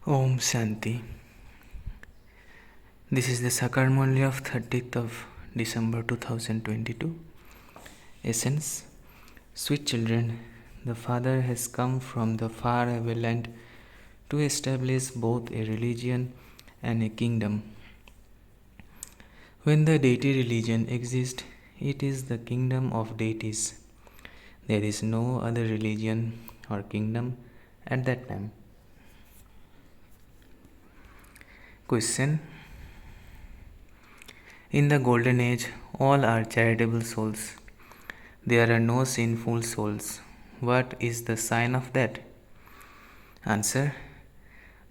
Om Shanti. This is the Sakar Murli of 30th of December 2022. Essence. Sweet children, the Father has come from the far away land to establish both a religion and a kingdom. When the deity religion exists, it is the kingdom of deities. There is no other religion or kingdom at that time. Question. In the golden age, all are charitable souls. There are no sinful souls. What is the sign of that? Answer.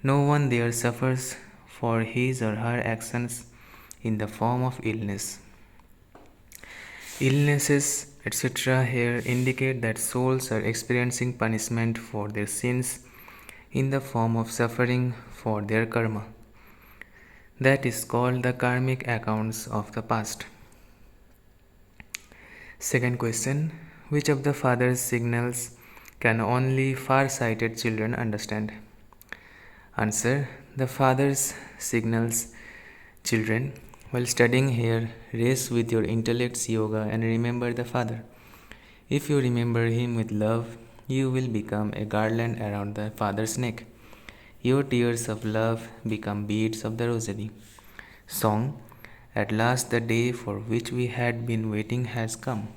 No one there suffers for his or her actions in the form of illness. Illnesses, etc., here indicate that souls are experiencing punishment for their sins in the form of suffering for their karma. That is called the karmic accounts of the past. Second question. Which of the Father's signals can only far-sighted children understand? Answer. The Father's signals, children, while studying here, race with your intellect's yoga and remember the Father. If you remember Him with love, you will become a garland around the Father's neck. Your tears of love become beads of the rosary. Song. At last the day for which we had been waiting has come.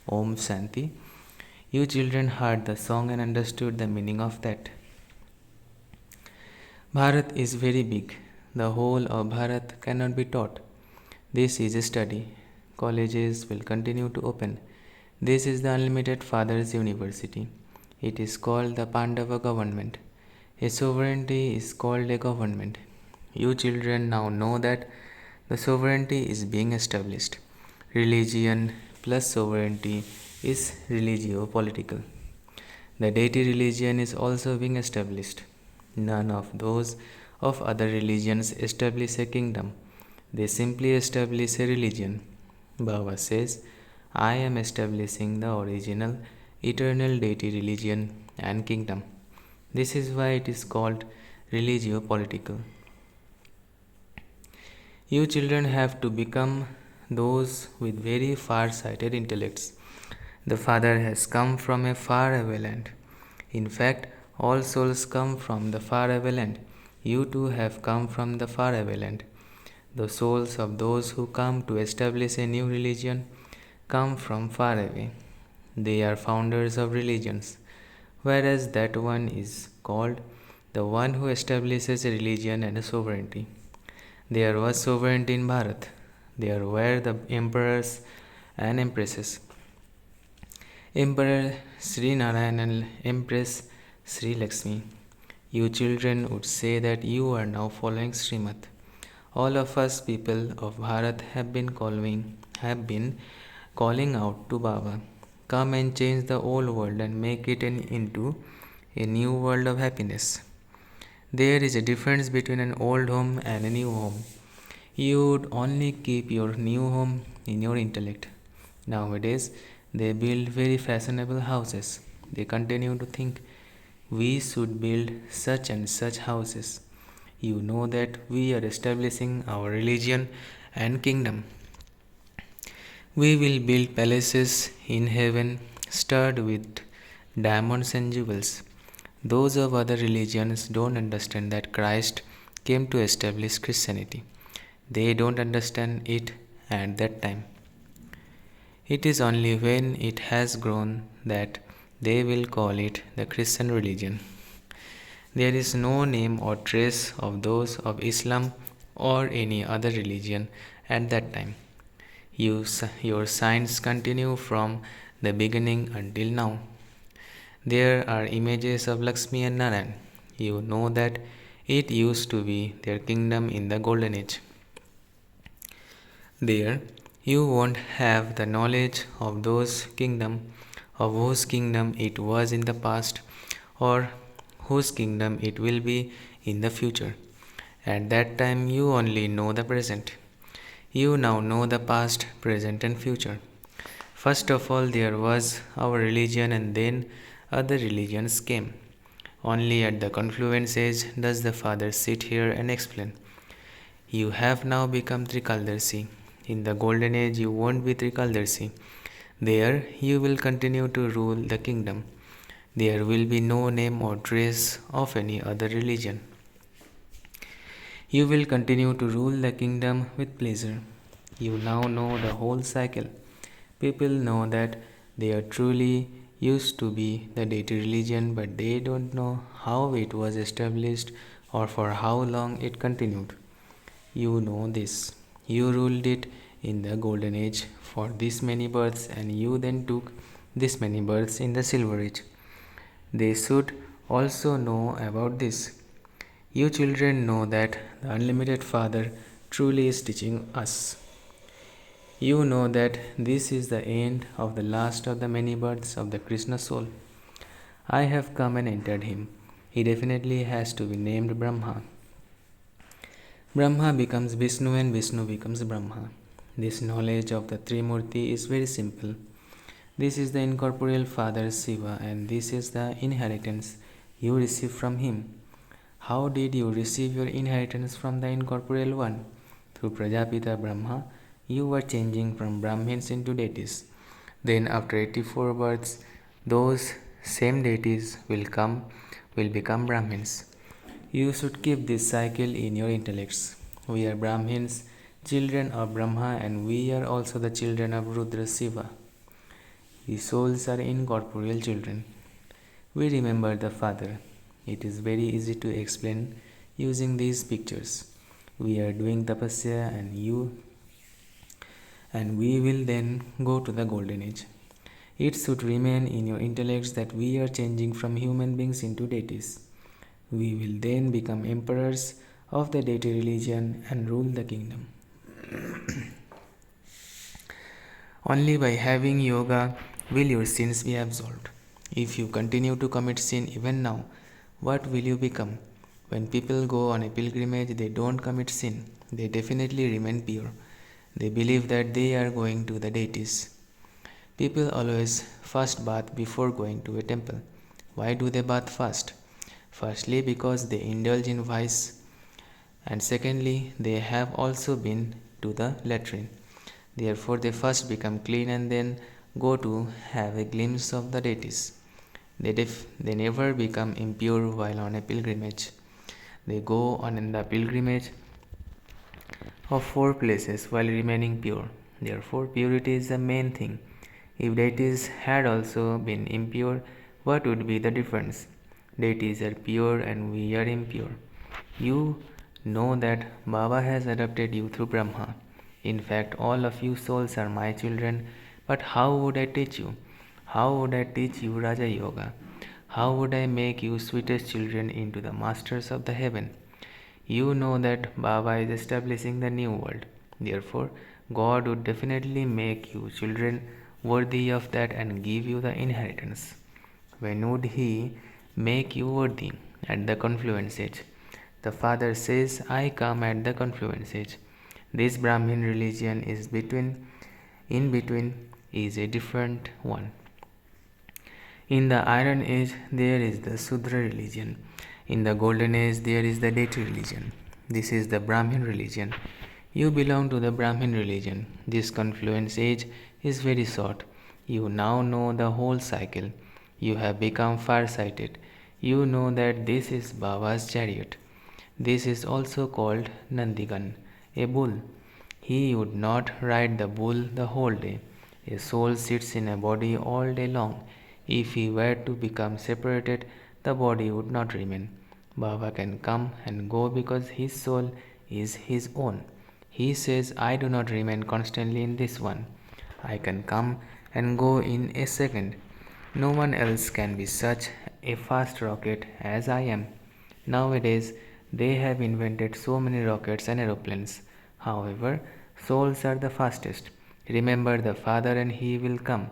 Om Shanti. You children heard the song and understood the meaning of that. Bharat is very big. The whole of Bharat cannot be taught. This is a study. Colleges will continue to open. This is the Unlimited Father's University. It is called the Pandava government. A sovereignty is called a government. You children now know that the sovereignty is being established. Religion plus sovereignty is religio-political. The deity religion is also being established. None of those of other religions establish a kingdom. They simply establish a religion. Baba says, I am establishing the original eternal deity religion and kingdom. This is why it is called religio-political. You children have to become those with very far-sighted intellects. The Father has come from a far-away land. In fact, all souls come from the far-away land. You too have come from the far-away land. The souls of those who come to establish a new religion come from far away. They are founders of religions, whereas that one is called the one who establishes a religion and a sovereignty. There was sovereignty in Bharat. There were the emperors and empresses. Emperor Sri Narayan and Empress Sri Lakshmi. You children would say that you are now following Srimad. All of us people of Bharat have been calling out to Baba, come and change the old world and make it into a new world of happiness. There is a difference between an old home and a new home. You would only keep your new home in your intellect. Nowadays, they build very fashionable houses. They continue to think we should build such and such houses. You know that we are establishing our religion and kingdom. We will build palaces in heaven studded with diamonds and jewels. Those of other religions don't understand that Christ came to establish Christianity. They don't understand it at that time. It is only when it has grown that they will call it the Christian religion. There is no name or trace of those of Islam or any other religion at that time. Your signs continue from the beginning until now. There are images of Lakshmi and Narayan. You know that it used to be their kingdom in the golden age. There, you won't have the knowledge of whose kingdom it was in the past or whose kingdom it will be in the future. At that time, you only know the present. You now know the past, present, and future. First of all, there was our religion, and then other religions came. Only at the confluence age does the Father sit here and explain. You have now become Trikaldarshi. In the golden age, you won't be Trikaldarshi. There, you will continue to rule the kingdom. There will be no name or trace of any other religion. You will continue to rule the kingdom with pleasure. You now know the whole cycle. People know that they are truly used to be the deity religion, but they don't know how it was established or for how long it continued. You know this. You ruled it in the golden age for this many births, and you then took this many births in the silver age. They should also know about this. You children know that the unlimited Father truly is teaching us. You know that this is the end of the last of the many births of the Krishna soul. I have come and entered him. He definitely has to be named Brahma. Brahma becomes Vishnu and Vishnu becomes Brahma. This knowledge of the Trimurti is very simple. This is the incorporeal Father Shiva, and this is the inheritance you receive from him. How did you receive your inheritance from the incorporeal one? Through Prajapita Brahma, you were changing from Brahmins into deities. Then, after 84 births, those same deities will become Brahmins. You should keep this cycle in your intellects. We are Brahmins, children of Brahma, and we are also the children of Rudra Shiva. The souls are incorporeal children. We remember the Father. It is very easy to explain using these pictures. We are doing tapasya and we will then go to the golden age. It should remain in your intellects that we are changing from human beings into deities. We will then become emperors of the deity religion and rule the kingdom. Only by having yoga will your sins be absolved. If you continue to commit sin even now, what will you become? When people go on a pilgrimage, they don't commit sin. They definitely remain pure. They believe that they are going to the deities. People always first bath before going to a temple. Why do they bath first? Firstly, because they indulge in vice, and secondly, they have also been to the latrine. Therefore, they first become clean and then go to have a glimpse of the deities. They never become impure while on a pilgrimage. They go on the pilgrimage of 4 places while remaining pure. Therefore, purity is the main thing. If deities had also been impure, what would be the difference? Deities are pure and we are impure. You know that Baba has adopted you through Brahma. In fact, all of you souls are my children, but how would I teach you? How would I teach you Raja Yoga? How would I make you sweetest children into the masters of the heaven? You know that Baba is establishing the new world. Therefore, God would definitely make you children worthy of that and give you the inheritance. When would He make you worthy? At the confluence age. The Father says, I come at the confluence age. This Brahmin religion is in between is a different one. In the Iron Age, there is the Sudra religion. In the Golden Age, there is the deity religion. This is the Brahmin religion. You belong to the Brahmin religion. This confluence age is very short. You now know the whole cycle. You have become far-sighted. You know that this is Baba's chariot. This is also called Nandigan, a bull. He would not ride the bull the whole day. A soul sits in a body all day long. If he were to become separated, the body would not remain. Baba can come and go because his soul is his own. He says, I do not remain constantly in this one. I can come and go in a second. No one else can be such a fast rocket as I am. Nowadays, they have invented so many rockets and aeroplanes. However, souls are the fastest. Remember the Father and He will come.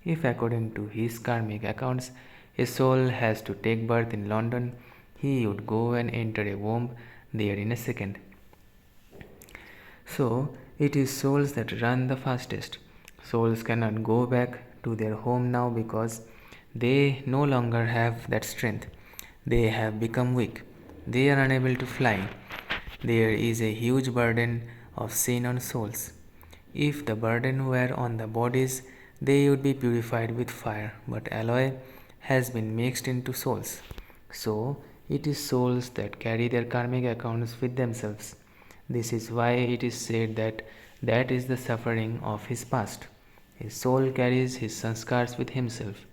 If according to his karmic accounts, a soul has to take birth in London, he would go and enter a womb there in a second. So, it is souls that run the fastest. Souls cannot go back to their home now because they no longer have that strength. They have become weak. They are unable to fly. There is a huge burden of sin on souls. If the burden were on the bodies, they would be purified with fire, but alloy has been mixed into souls. So, it is souls that carry their karmic accounts with themselves. This is why it is said that that is the suffering of his past. His soul carries his sanskars with himself.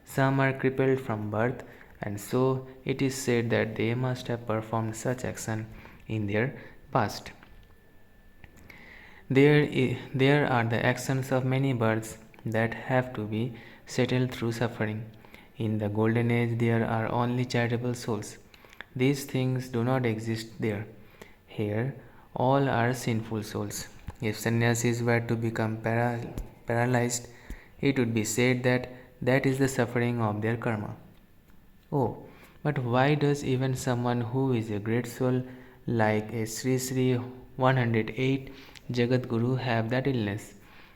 Some are crippled from birth, and so it is said that they must have performed such action in their past. There are the actions of many births that have to be settled through suffering. In the golden age, there are only charitable souls. These things do not exist there. Here, all are sinful souls. If sannyasis were to become paralyzed, it would be said that that is the suffering of their karma. Oh, but why does even someone who is a great soul like a Sri Sri 108 Jagat Guru have that illness?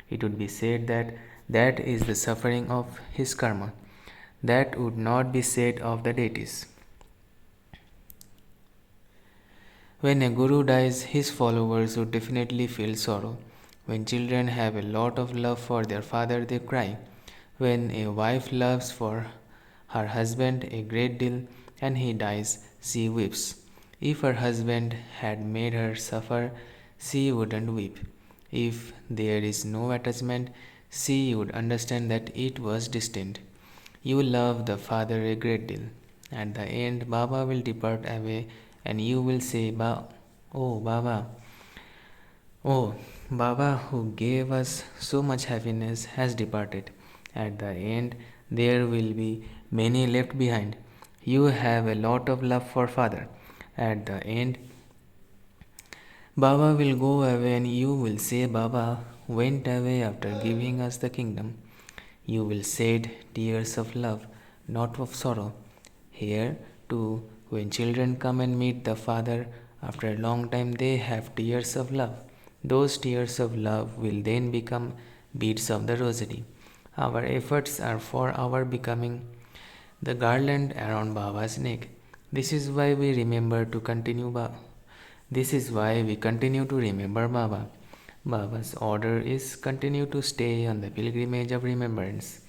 It would be said that that is the suffering of his karma. That would not be said of the deities. When a guru dies, his followers would definitely feel sorrow. When children have a lot of love for their father, they cry. When a wife loves for her husband a great deal and he dies, she weeps. If her husband had made her suffer, she wouldn't weep. If there is no attachment, she would understand that it was distant. You love the father a great deal. At the end, Baba will depart away, and you will say, Oh, Baba, oh, Baba, who gave us so much happiness, has departed. At the end, there will be many left behind. You have a lot of love for Father. At the end, Baba will go away, and you will say, Baba went away after giving us the kingdom. You will shed tears of love, not of sorrow. Here, too, when children come and meet the Father, after a long time they have tears of love. Those tears of love will then become beads of the rosary. Our efforts are for our becoming the garland around Baba's neck. This is why we remember to continue This is why we continue to remember Baba. Baba's order is continue to stay on the pilgrimage of remembrance.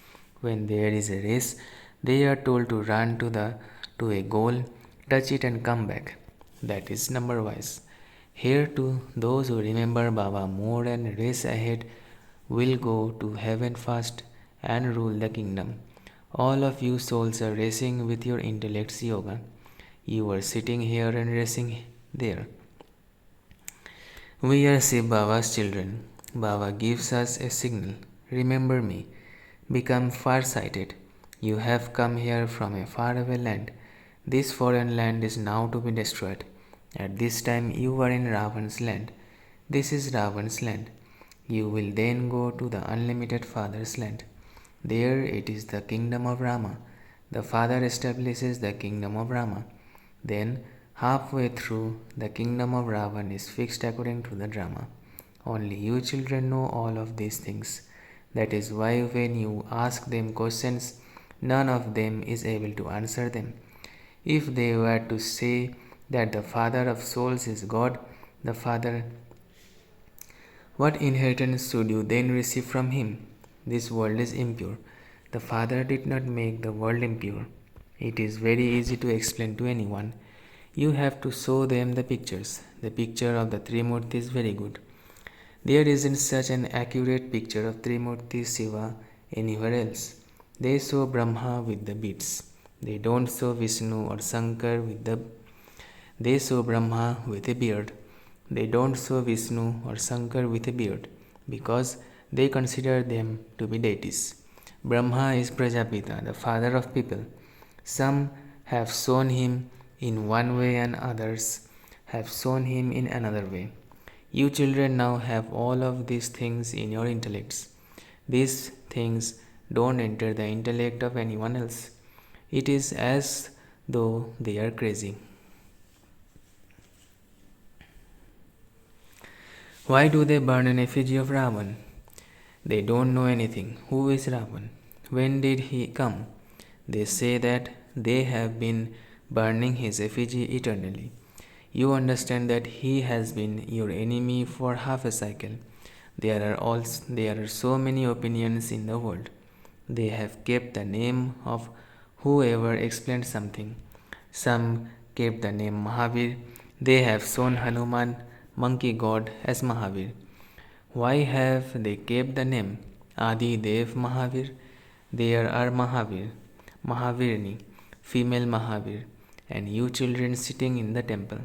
When there is a race, they are told to run to a goal, touch it and come back. That is number wise. Here too, those who remember Baba more and race ahead will go to heaven fast and rule the kingdom. All of you souls are racing with your intellect's yoga. You are sitting here and racing there. We are Shiv Baba's children. Baba gives us a signal. Remember me. Become far-sighted. You have come here from a faraway land. This foreign land is now to be destroyed. At this time you are in Ravan's land. This is Ravan's land. You will then go to the unlimited Father's land. There it is the kingdom of Rama. The Father establishes the kingdom of Rama. Then halfway through, the kingdom of Ravan is fixed according to the drama. Only you children know all of these things. That is why when you ask them questions, none of them is able to answer them. If they were to say that the Father of souls is God, the Father, what inheritance should you then receive from him? This world is impure. The Father did not make the world impure. It is very easy to explain to anyone. You have to show them the pictures. The picture of the Trimurti is very good. There isn't such an accurate picture of Trimurti Shiva anywhere else. They show Brahma with the beads. They don't show Vishnu or Shankar with the. They show Brahma with a beard. They don't show Vishnu or Shankar with a beard because they consider them to be deities. Brahma is Prajapita, the father of people. Some have shown him in one way and others have shown him in another way. You children now have all of these things in your intellects. These things don't enter the intellect of anyone else. It is as though they are crazy. Why do they burn an effigy of Ravan? They don't know anything. Who is Ravan? When did he come? They say that they have been burning his effigy eternally. You understand that he has been your enemy for half a cycle. There are so many opinions in the world. They have kept the name of whoever explained something. Some kept the name Mahavir. They have shown Hanuman, monkey god, as Mahavir. Why have they kept the name Adi Dev Mahavir? There are Mahavir, Mahavirni, female Mahavir, and you children sitting in the temple.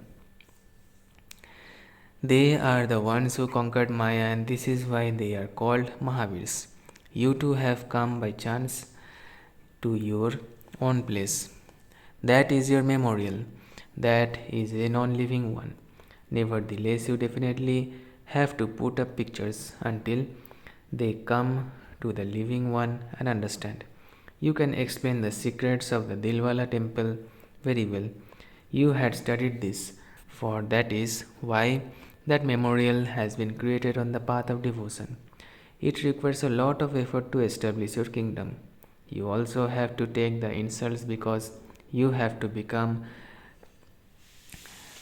They are the ones who conquered Maya, and this is why they are called Mahavirs. You too have come by chance to your own place. That is your memorial. That is a non living one. Nevertheless, you definitely have to put up pictures until they come to the living one and understand. You can explain the secrets of the Dilwala temple very well. You had studied this, for that is why that memorial has been created on the path of devotion. It requires a lot of effort to establish your kingdom. You also have to take the insults because you have to become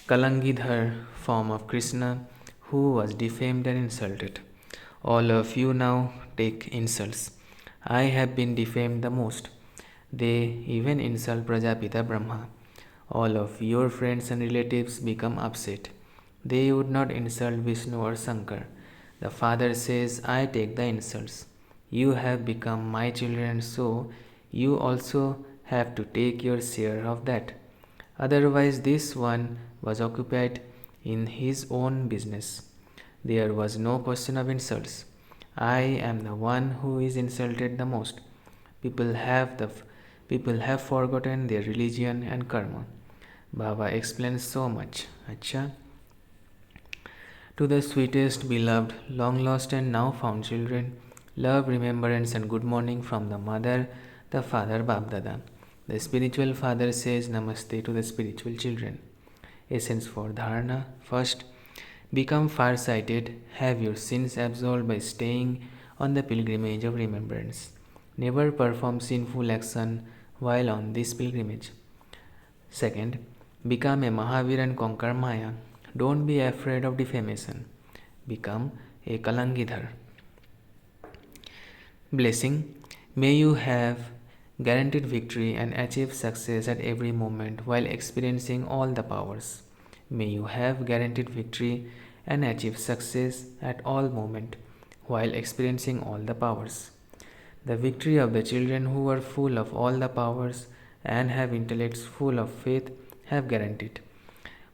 Kalangidhar form of Krishna who was defamed and insulted. All of you now take insults. I have been defamed the most. They even insult Prajapita Brahma. All of your friends and relatives become upset. They would not insult Vishnu or Shankar. The father says, I take the insults. You have become my children, so you also have to take your share of that. Otherwise, this one was occupied in his own business. There was no question of insults. I am the one who is insulted the most. People have the people have forgotten their religion and karma. Baba explains so much. Acha. To the sweetest, beloved, long lost, and now found children, love, remembrance, and good morning from the mother, the father, Babdada. The spiritual father says Namaste to the spiritual children. Essence for Dharana. First, become far sighted, have your sins absolved by staying on the pilgrimage of remembrance. Never perform sinful action while on this pilgrimage. Second, become a Mahavir and conquer Maya. Don't be afraid of defamation. Become a Kalangidhar. Blessing. May you have guaranteed victory and achieve success at every moment while experiencing all the powers. May you have guaranteed victory and achieve success at all moment while experiencing all the powers. The victory of the children who are full of all the powers and have intellects full of faith have guaranteed.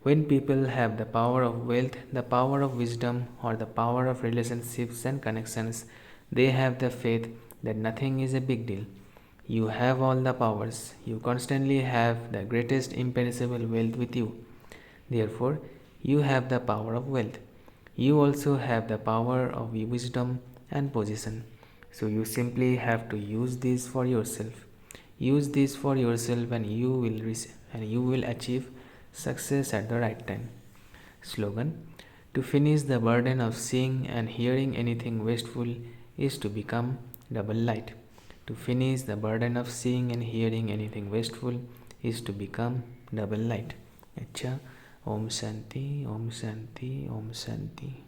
When people have the power of wealth, the power of wisdom, or the power of relationships and connections, they have the faith that nothing is a big deal. You have all the powers. You constantly have the greatest imperishable wealth with you. Therefore, you have the power of wealth. You also have the power of wisdom and position. So you simply have to use this for yourself. Use this for yourself and you will achieve success at the right time. Slogan. To finish the burden of seeing and hearing anything wasteful is to become double light. To finish the burden of seeing and hearing anything wasteful is to become double light. Acha. Om Shanti, Om Shanti, Om Shanti.